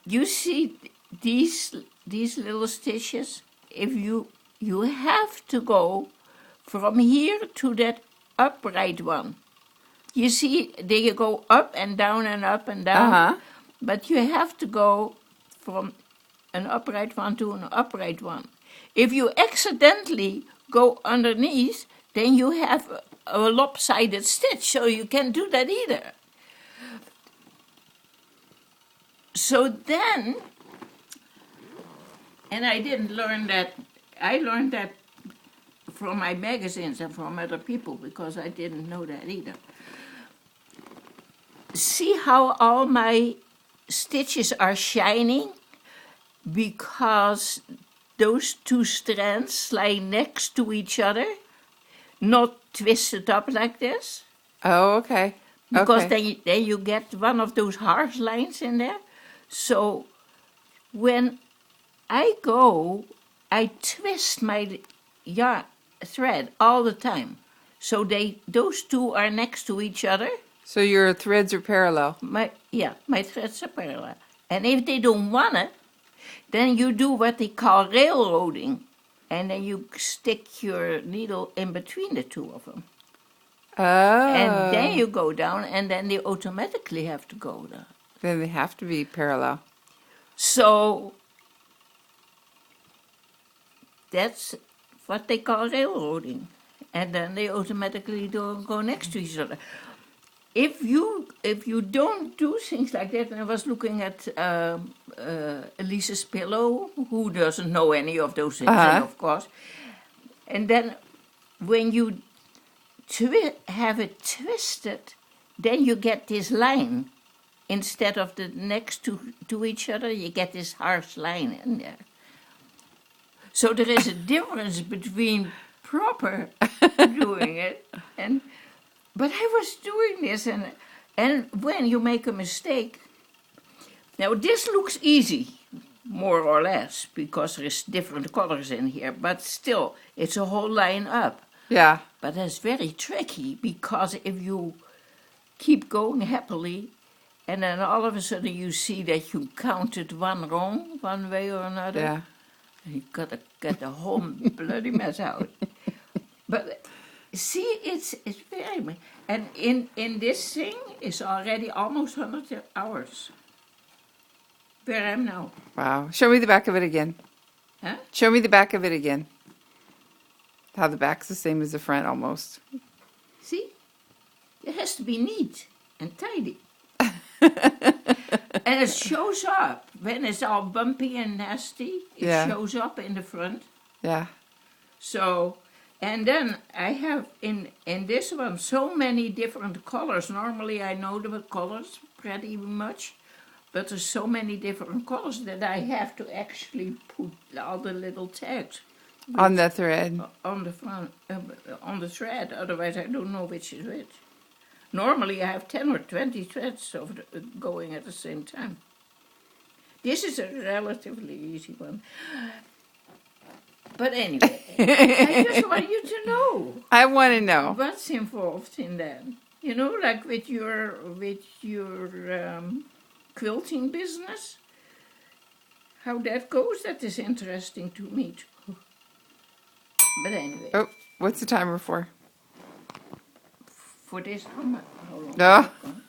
you see these little stitches? If you have to go from here to that upright one. You see, they go up and down and up and down. Uh-huh. But you have to go from an upright one to an upright one. If you accidentally go underneath, then you have a lopsided stitch, so you can't do that either. So then, and I didn't learn that, I learned that from my magazines and from other people because I didn't know that either. See how all my stitches are shining? Because those two strands lie next to each other, not twisted up like this. Oh, okay. Because Okay. then you get one of those harsh lines in there. So when I go, I twist my yarn thread all the time. So those two are next to each other. So your threads are parallel. My threads are parallel. And if they don't want it, then you do what they call railroading. And then you stick your needle in between the two of them. Oh. And then you go down, and then they automatically have to go down. Then they have to be parallel. So that's what they call railroading. And then they automatically don't go next to each other. If you don't do things like that, and I was looking at Elise's pillow, who doesn't know any of those things, Uh-huh. of course. And then when you have it twisted, then you get this line. Instead of the next to each other, you get this harsh line in there. So there is a difference between proper doing it and... But I was doing this, and when you make a mistake... Now, this looks easy, more or less, because there's different colors in here, but still, it's a whole line up. Yeah. But that's very tricky, because if you keep going happily, and then all of a sudden you see that you counted one wrong, one way or another, Yeah. you gotta get the whole bloody mess out. But see, it's very... And in this thing is already almost 100 hours. Where I am now. Wow. Show me the back of it again. Huh? Show me the back of it again. How the back's the same as the front almost. See? It has to be neat and tidy. And it shows up. When it's all bumpy and nasty, it Yeah. shows up in the front. Yeah. So, and then I have in this one so many different colors. Normally I know the colors pretty much, but there's so many different colors that I have to actually put all the little tags On the thread. on the front, on the thread. Otherwise I don't know which is which. Normally I have 10 or 20 threads going at the same time. This is a relatively easy one. But anyway, I just want you to know I want to know. what's involved in that. You know, like with your quilting business, how that goes. That is interesting to me too. But anyway, Oh, what's the timer for? for this, how long? No.